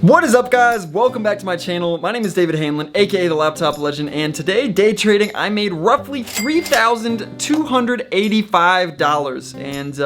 What is up, guys? Welcome back to my channel. My name is David Hanlon, aka the Laptop Legend, and today, day trading, I made roughly $3,285, and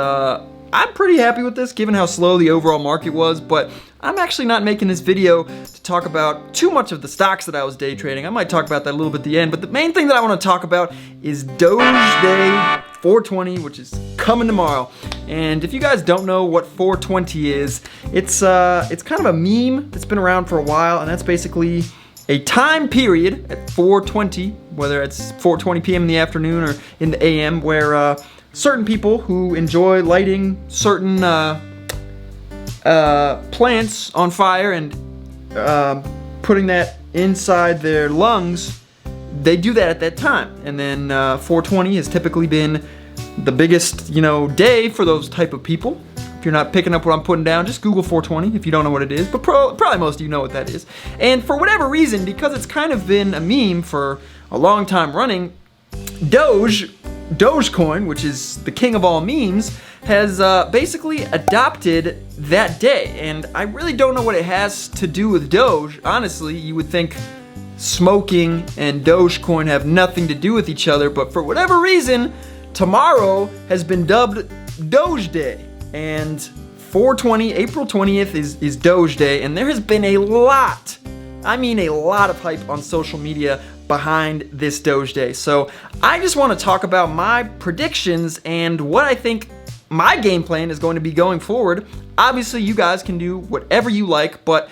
I'm pretty happy with this given how slow the overall market was, but I'm actually not making this video to talk about too much of the stocks that I was day trading. I might talk about that a little bit at the end, but the main thing that I want to talk about is Doge Day 420, which is coming tomorrow. And if you guys don't know what 420 is, it's kind of a meme that's been around for a while, and that's basically a time period at 420, whether it's 4:20 p.m. in the afternoon or in the AM, where certain people who enjoy lighting certain plants on fire and putting that inside their lungs, they do that at that time. And then 420 has typically been the biggest, day for those type of people. If you're not picking up what I'm putting down, just Google 420 if you don't know what it is, but probably most of you know what that is. And for whatever reason, because it's kind of been a meme for a long time running, Dogecoin, which is the king of all memes, has basically adopted that day. And I really don't know what it has to do with Doge. Honestly, you would think smoking and Dogecoin have nothing to do with each other, but for whatever reason, tomorrow has been dubbed Doge Day. And 420, April 20th is Doge Day, and there has been a lot, I mean a lot of hype on social media behind this Doge Day. So I just want to talk about my predictions and what I think my game plan is going to be going forward. Obviously, you guys can do whatever you like, but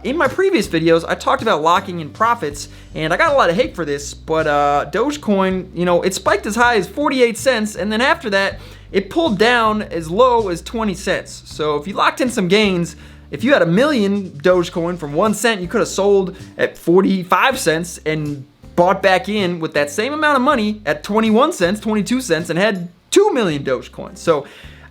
in my previous videos, I talked about locking in profits, and I got a lot of hate for this, but Dogecoin, it spiked as high as 48 cents, and then after that, it pulled down as low as 20 cents. So if you locked in some gains, if you had 1 million Dogecoin from 1 cent, you could have sold at 45 cents and bought back in with that same amount of money at 21 cents, 22 cents, and had 2 million Dogecoin. So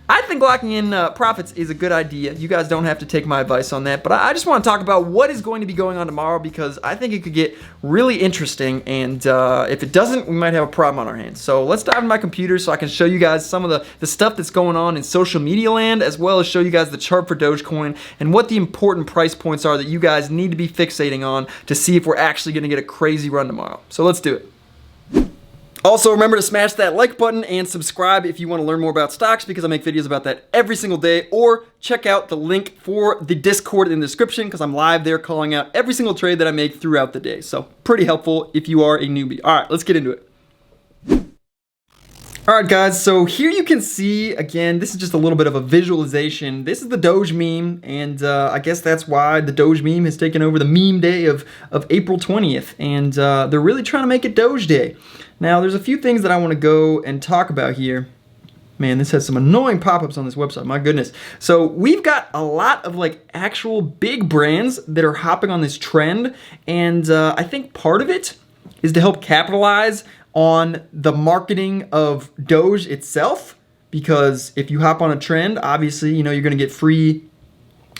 I think locking in profits is a good idea. You guys don't have to take my advice on that, but I just want to talk about what is going to be going on tomorrow, because I think it could get really interesting, and if it doesn't, we might have a problem on our hands. So let's dive into my computer so I can show you guys some of the stuff that's going on in social media land, as well as show you guys the chart for Dogecoin and what the important price points are that you guys need to be fixating on to see if we're actually going to get a crazy run tomorrow. So let's do it. Also, remember to smash that like button and subscribe if you want to learn more about stocks, because I make videos about that every single day. Or check out the link for the Discord in the description, because I'm live there calling out every single trade that I make throughout the day. So pretty helpful if you are a newbie. All right, let's get into it. All right, guys, so here you can see, again, this is just a little bit of a visualization. This is the Doge meme, and I guess that's why the Doge meme has taken over the meme day of April 20th, and they're really trying to make it Doge Day. Now, there's a few things that I want to go and talk about here. Man, this has some annoying pop-ups on this website, my goodness. So we've got a lot of actual big brands that are hopping on this trend, and I think part of it is to help capitalize on the marketing of Doge itself, because if you hop on a trend, obviously, you're going to get free,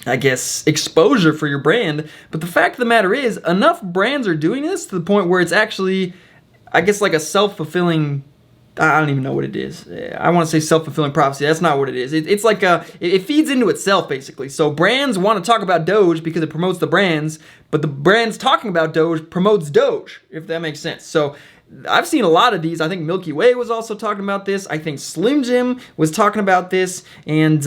I guess, exposure for your brand. But the fact of the matter is, enough brands are doing this to the point where it's actually, I guess, like a self-fulfilling, I don't even know what it is. I want to say self-fulfilling prophecy. That's not what it is. It's like it feeds into itself, basically. So brands want to talk about Doge because it promotes the brands, but the brands talking about Doge promotes Doge, if that makes sense. So I've seen a lot of these. I think Milky Way was also talking about this. I think Slim Jim was talking about this, and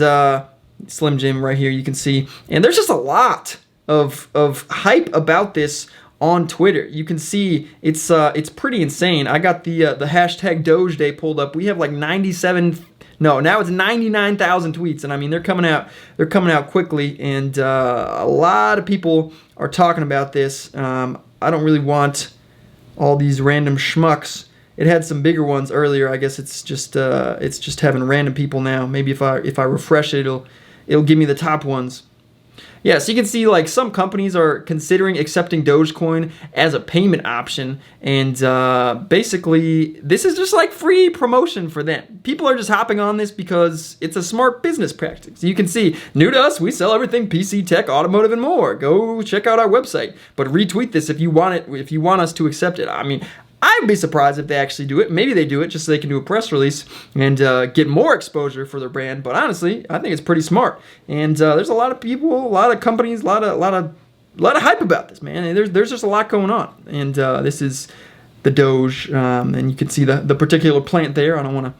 Slim Jim right here you can see. And there's just a lot of hype about this on Twitter. You can see it's pretty insane. I got the hashtag Doge Day pulled up. We have like 97. No, now it's 99,000 tweets, and I mean they're coming out quickly, and a lot of people are talking about this. I don't really want all these random schmucks. It had some bigger ones earlier. I guess it's just having random people now. Maybe if I refresh it, it'll give me the top ones. Yeah, so you can see some companies are considering accepting Dogecoin as a payment option, and basically this is just free promotion for them. People are just hopping on this because it's a smart business practice. You can see, new to us, we sell everything PC, tech, automotive, and more. Go check out our website, but retweet this if you want us to accept it. I mean, I I'd be surprised if they actually do it. Maybe they do it just so they can do a press release and get more exposure for their brand. But honestly, I think it's pretty smart. And there's a lot of people, a lot of companies, a lot of hype about this, man. And there's just a lot going on. And this is the Doge, and you can see the particular plant there. I don't want to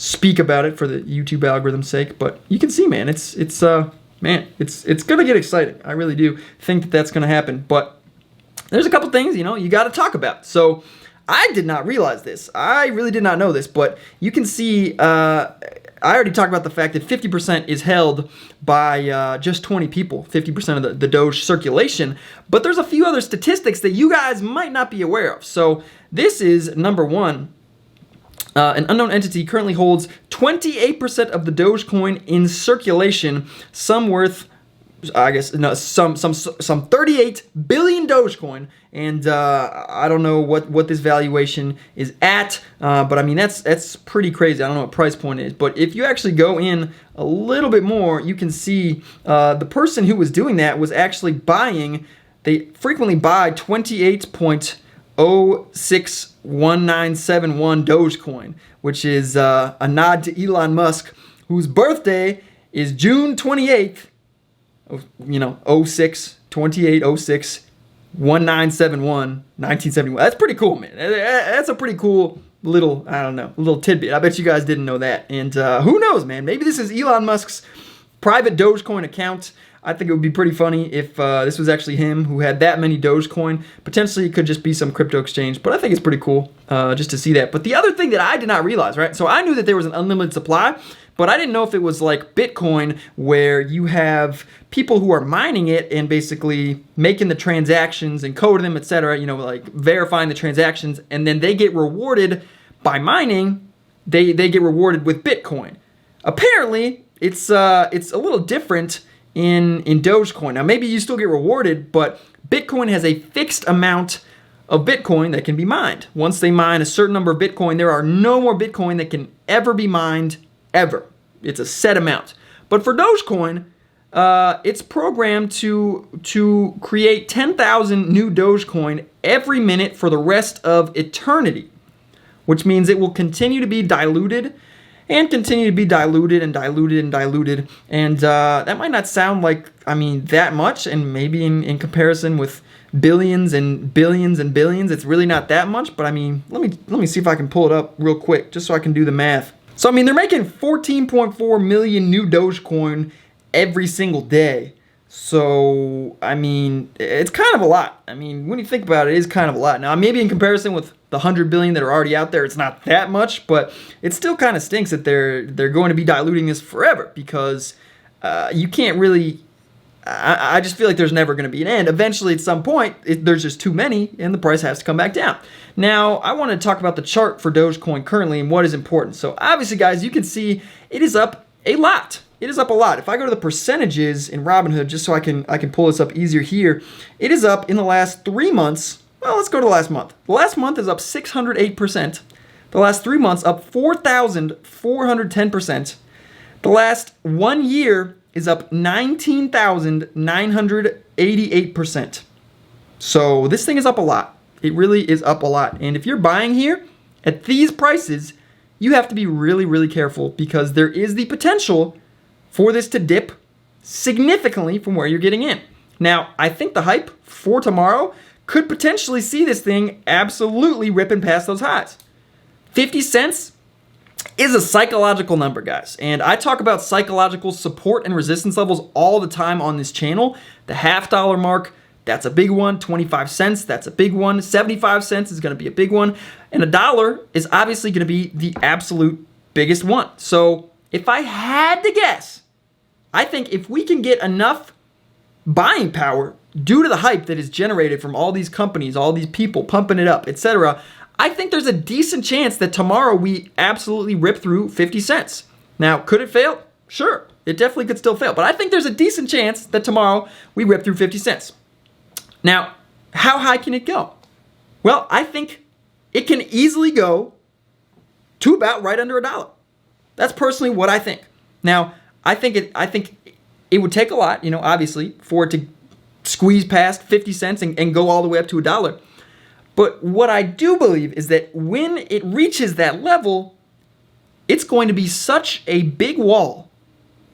speak about it for the YouTube algorithm's sake, but you can see, man, it's gonna get exciting. I really do think that that's gonna happen. But there's a couple things, you got to talk about. So I did not realize this. I really did not know this, but you can see. I already talked about the fact that 50% is held by just 20 people, 50% of the Doge circulation. But there's a few other statistics that you guys might not be aware of. So this is number one. An unknown entity currently holds 28% of the Dogecoin in circulation, some worth, I guess, no, some 38 billion Dogecoin, and I don't know what this valuation is at, but I mean that's pretty crazy. I don't know what price point it is, but if you actually go in a little bit more, you can see the person who was doing that was actually buying. They frequently buy 28.061971 Dogecoin, which is a nod to Elon Musk, whose birthday is June 28th. 1971. That's pretty cool, man. That's a pretty cool little tidbit. I bet you guys didn't know that. And who knows, man? Maybe this is Elon Musk's private Dogecoin account. I think it would be pretty funny if this was actually him who had that many Dogecoin. Potentially, it could just be some crypto exchange, but I think it's pretty cool just to see that. But the other thing that I did not realize, right? So I knew that there was an unlimited supply, but I didn't know if it was like Bitcoin, where you have people who are mining it and basically making the transactions and coding them, etc. Like verifying the transactions, and then they get rewarded by mining. They get rewarded with Bitcoin. Apparently, it's a little different in Dogecoin. Now, maybe you still get rewarded, but Bitcoin has a fixed amount of Bitcoin that can be mined. Once they mine a certain number of Bitcoin, there are no more Bitcoin that can ever be mined, ever. It's a set amount. But for Dogecoin, it's programmed to create 10,000 new Dogecoin every minute for the rest of eternity, which means it will continue to be diluted and continue to be diluted and diluted and diluted. And that might not sound like, that much, and maybe in comparison with billions and billions and billions, it's really not that much. But let me see if I can pull it up real quick, just so I can do the math. So they're making 14.4 million new Dogecoin every single day. So it's kind of a lot. When you think about it, it is kind of a lot. Now, maybe in comparison with the 100 billion that are already out there, it's not that much, but it still kind of stinks that they're going to be diluting this forever, because you can't really. I just feel like there's never going to be an end. Eventually, at some point, there's just too many, and the price has to come back down. Now, I want to talk about the chart for Dogecoin currently and what is important. So, obviously, guys, you can see it is up a lot. It is up a lot. If I go to the percentages in Robinhood, just so I can pull this up easier here, it is up in the last 3 months. Well, let's go to the last month. The last month is up 608%. The last 3 months up 4,410%. The last 1 year is up 19,988%. So this thing is up a lot. It really is up a lot. And if you're buying here at these prices, you have to be really, really careful, because there is the potential for this to dip significantly from where you're getting in. Now, I think the hype for tomorrow could potentially see this thing absolutely ripping past those highs. 50 cents is a psychological number, guys. And I talk about psychological support and resistance levels all the time on this channel. The $0.50 mark, that's a big one. 25 cents, that's a big one. 75 cents is going to be a big one. And $1 is obviously going to be the absolute biggest one. So if I had to guess, I think if we can get enough buying power due to the hype that is generated from all these companies, all these people pumping it up, etc., I think there's a decent chance that tomorrow we absolutely rip through 50 cents. Now, could it fail? Sure, it definitely could still fail. But I think there's a decent chance that tomorrow we rip through 50 cents. Now, how high can it go? Well, I think it can easily go to about right under $1. That's personally what I think. Now, I think it would take a lot, obviously, for it to squeeze past 50 cents and go all the way up to $1. But what I do believe is that when it reaches that level, it's going to be such a big wall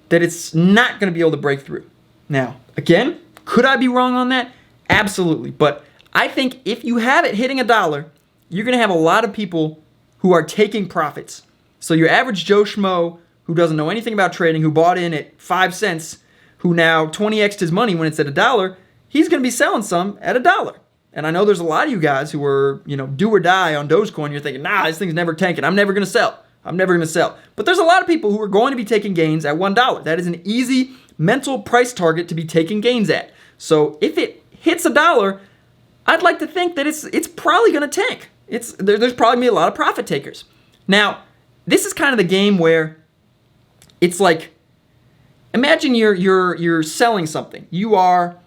that it's not going to be able to break through. Now, again, could I be wrong on that? Absolutely. But I think if you have it hitting $1, you're going to have a lot of people who are taking profits. So your average Joe Schmo who doesn't know anything about trading, who bought in at 5 cents, who now 20x'd his money when it's at $1, he's going to be selling some at $1. And I know there's a lot of you guys who are, do or die on Dogecoin. You're thinking, nah, this thing's never tanking. I'm never going to sell. I'm never going to sell. But there's a lot of people who are going to be taking gains at $1. That is an easy mental price target to be taking gains at. So if it hits $1, I'd like to think that it's probably going to tank. There's probably going to be a lot of profit takers. Now, this is kind of the game where it's like, imagine you're selling something. You are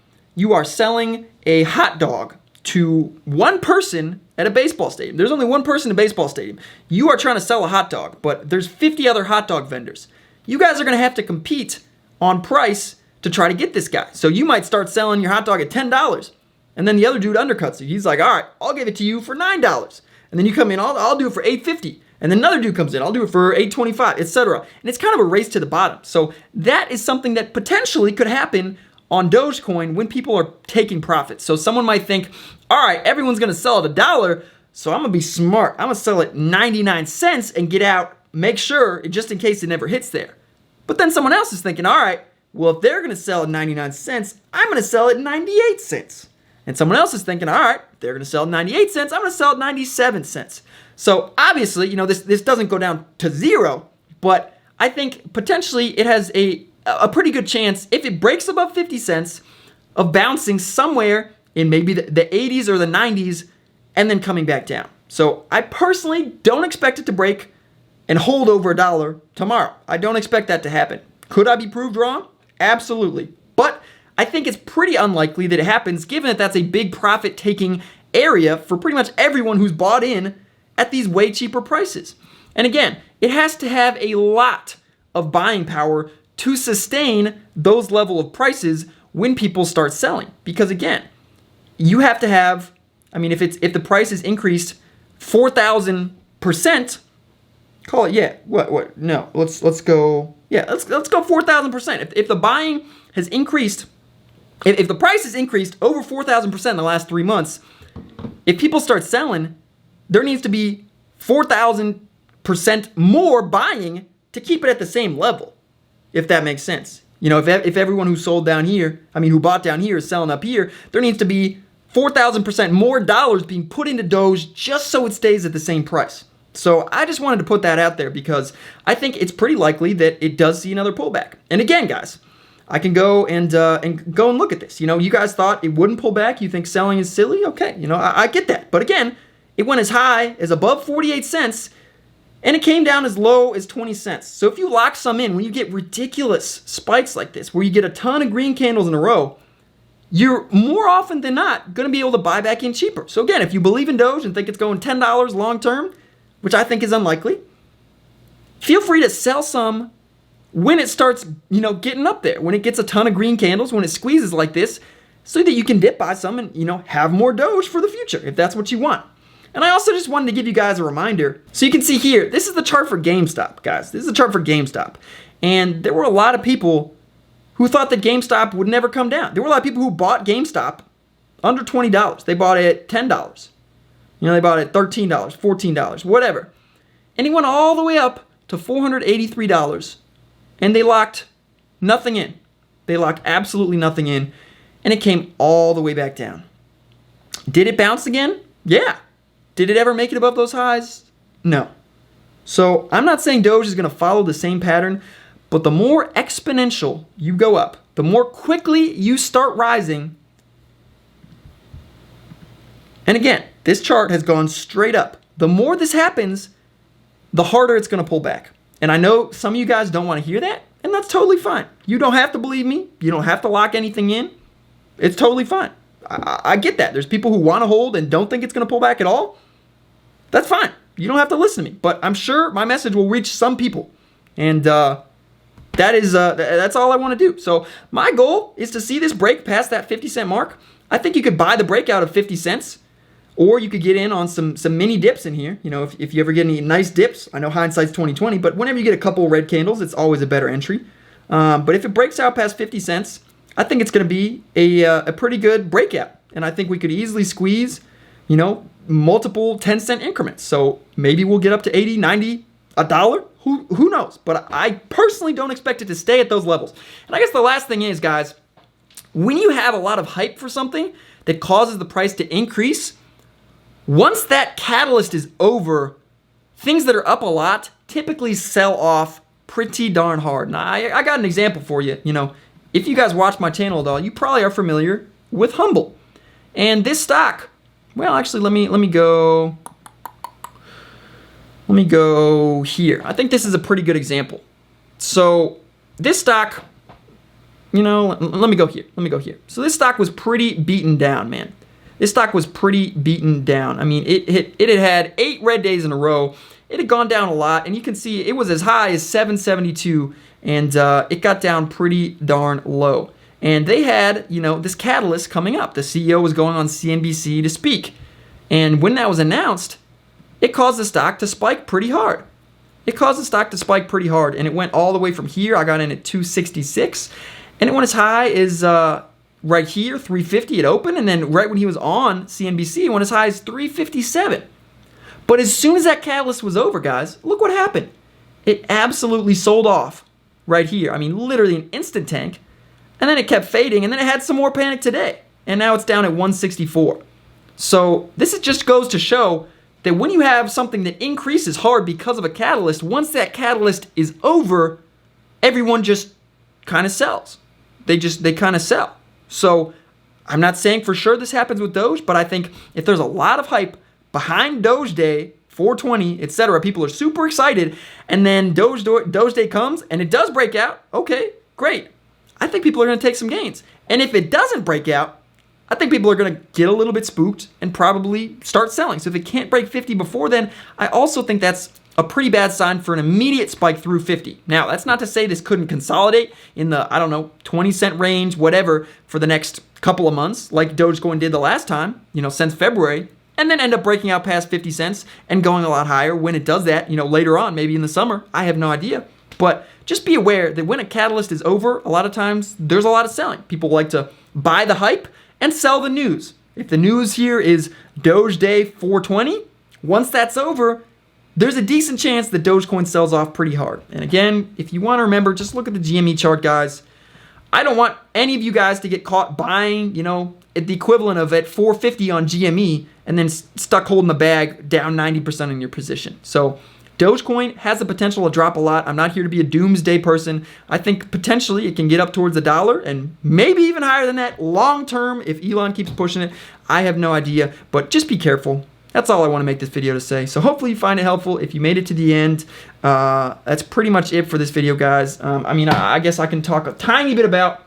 selling a hot dog to one person at a baseball stadium. There's only one person in a baseball stadium. You are trying to sell a hot dog, but there's 50 other hot dog vendors. You guys are going to have to compete on price to try to get this guy. So you might start selling your hot dog at $10, and then the other dude undercuts you. He's like, all right, I'll give it to you for $9. And then you come in, I'll do it for $8.50. And then another dude comes in, I'll do it for $8.25, etc. And it's kind of a race to the bottom. So that is something that potentially could happen on Dogecoin when people are taking profits. So someone might think, all right, everyone's going to sell at $1, so I'm going to be smart. I'm going to sell at 99 cents and get out, make sure, just in case it never hits there. But then someone else is thinking, all right, well, if they're going to sell at 99 cents, I'm going to sell at 98 cents. And someone else is thinking, all right, if they're going to sell at 98 cents, I'm going to sell at 97 cents. So obviously, this doesn't go down to zero, but I think potentially it has a pretty good chance, if it breaks above 50 cents, of bouncing somewhere in maybe the 80s or the 90s and then coming back down. So I personally don't expect it to break and hold over $1 tomorrow. I don't expect that to happen. Could I be proved wrong? Absolutely. But I think it's pretty unlikely that it happens, given that that's a big profit-taking area for pretty much everyone who's bought in at these way cheaper prices. And again, it has to have a lot of buying power to sustain those level of prices when people start selling. Because again, you have to have, if the price is increased 4,000%, call it, yeah, what, no, let's go 4,000%. If the buying has increased, if the price has increased over 4,000% in the last 3 months, if people start selling, there needs to be 4,000% more buying to keep it at the same level, if that makes sense. If everyone who sold down here, who bought down here is selling up here, there needs to be 4,000% more dollars being put into Doge just so it stays at the same price. So I just wanted to put that out there because I think it's pretty likely that it does see another pullback. And again, guys, I can go and look at this. You guys thought it wouldn't pull back. You think selling is silly? Okay, I get that. But again, it went as high as above 48 cents, and it came down as low as 20 cents. So if you lock some in, when you get ridiculous spikes like this, where you get a ton of green candles in a row, you're more often than not going to be able to buy back in cheaper. So again, if you believe in Doge and think it's going $10 long term, which I think is unlikely, feel free to sell some when it starts, getting up there, when it gets a ton of green candles, when it squeezes like this, so that you can dip buy some and, have more Doge for the future, if that's what you want. And I also just wanted to give you guys a reminder. So you can see here, this is the chart for GameStop, guys. This is the chart for GameStop. And there were a lot of people who thought that GameStop would never come down. There were a lot of people who bought GameStop under $20. They bought it at $10. They bought it at $13, $14, whatever. And it went all the way up to $483. And they locked nothing in. They locked absolutely nothing in. And it came all the way back down. Did it bounce again? Yeah. Did it ever make it above those highs? No. So I'm not saying Doge is going to follow the same pattern, but the more exponential you go up, the more quickly you start rising. And again, this chart has gone straight up. The more this happens, the harder it's going to pull back. And I know some of you guys don't want to hear that, and that's totally fine. You don't have to believe me. You don't have to lock anything in. It's totally fine. I get that. There's people who want to hold and don't think it's going to pull back at all. That's fine. You don't have to listen to me. But I'm sure my message will reach some people. And that's all I want to do. So my goal is to see this break past that 50 cent mark. I think you could buy the breakout of 50 cents. Or you could get in on some mini dips in here. You know, if you ever get any nice dips, I know hindsight's 2020, but whenever you get a couple red candles, it's always a better entry. But if it breaks out past 50 cents, I think it's going to be a pretty good breakout. And I think we could easily squeeze, you know, multiple 10-cent increments. So maybe we'll get up to 80, 90, $1. Who knows? But I personally don't expect it to stay at those levels. And I guess the last thing is, guys, when you have a lot of hype for something that causes the price to increase, once that catalyst is over, things that are up a lot typically sell off pretty darn hard. Now, I got an example for you. You know, if you guys watch my channel at all, you probably are familiar with Humble. And this stock, well, actually, let me go here. I think this is a pretty good example. So this stock, you know, let me go here. So this stock was pretty beaten down, man. This stock was pretty beaten down. I mean, it had 8 red days in a row. It had gone down a lot, and you can see it was as high as 772, and it got down pretty darn low. And they had, you know, this catalyst coming up. The CEO was going on CNBC to speak. And when that was announced, it caused the stock to spike pretty hard. And it went all the way from here. I got in at 266, and it went as high as right here, 350 it opened, and then right when he was on CNBC, it went as high as 357. But as soon as that catalyst was over, guys, look what happened. It absolutely sold off right here. I mean, literally an instant tank. And then it kept fading, and then it had some more panic today. And now it's down at 164. So this just goes to show that when you have something that increases hard because of a catalyst, once that catalyst is over, everyone just kind of sells. They kind of sell. So I'm not saying for sure this happens with Doge, but I think if there's a lot of hype behind Doge Day, 420, etc., people are super excited, and then Doge Day comes and it does break out, okay, great. I think people are going to take some gains. And if it doesn't break out, I think people are going to get a little bit spooked and probably start selling. So if it can't break 50 before then, I also think that's a pretty bad sign for an immediate spike through 50. Now, that's not to say this couldn't consolidate in the, I don't know, 20-cent range, whatever, for the next couple of months, like Dogecoin did the last time, you know, since February, and then end up breaking out past 50 cents and going a lot higher when it does that, you know, later on, maybe in the summer. I have no idea. But just be aware that when a catalyst is over, a lot of times there's a lot of selling. People like to buy the hype and sell the news. If the news here is Doge Day 420, once that's over, there's a decent chance that Dogecoin sells off pretty hard. And again, if you want to remember, just look at the GME chart, guys. I don't want any of you guys to get caught buying, you know, at the equivalent of at 450 on GME and then stuck holding the bag down 90% in your position. So Dogecoin has the potential to drop a lot. I'm not here to be a doomsday person. I think potentially it can get up towards $1 and maybe even higher than that long term if Elon keeps pushing it. I have no idea, but just be careful. That's all I want to make this video to say. So hopefully you find it helpful. If you made it to the end, that's pretty much it for this video, guys. I mean, I guess I can talk a tiny bit about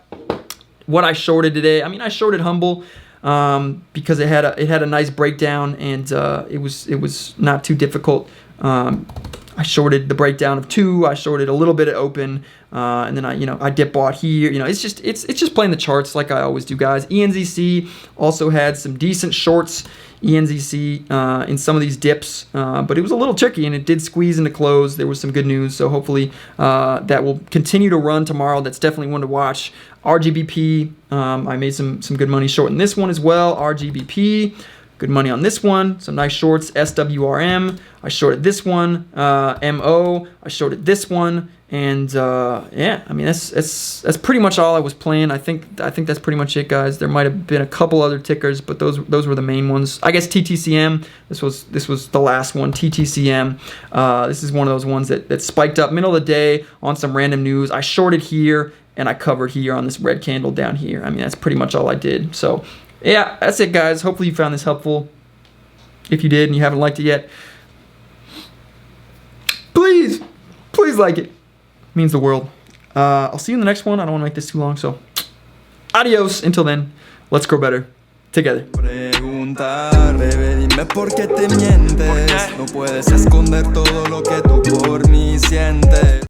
what I shorted today. I mean, I shorted Humble because it had a nice breakdown, and it was not too difficult. I shorted the breakdown of 2. I shorted a little bit at open, and then I dip bought here. You know, it's just playing the charts like I always do, guys. ENZC also had some decent shorts. ENZC in some of these dips, but it was a little tricky, and it did squeeze into close. There was some good news, so hopefully that will continue to run tomorrow. That's definitely one to watch. RGBP, I made some good money shorting this one as well. RGBP. Good money on this one. Some nice shorts. SWRM. I shorted this one. MO. I shorted this one. And yeah, I mean that's pretty much all I was playing. I think that's pretty much it, guys. There might have been a couple other tickers, but those were the main ones. I guess TTCM. This was the last one. TTCM. This is one of those ones that spiked up middle of the day on some random news. I shorted here and I covered here on this red candle down here. I mean that's pretty much all I did. So. Yeah, that's it, guys. Hopefully you found this helpful. If you did and you haven't liked it yet, please like it. It means the world. I'll see you in the next one. I don't want to make this too long, so adios. Until then, let's grow better together. Preguntar, bebé, dime por qué te mientes. No puedes esconder todo lo que tú por mí sientes.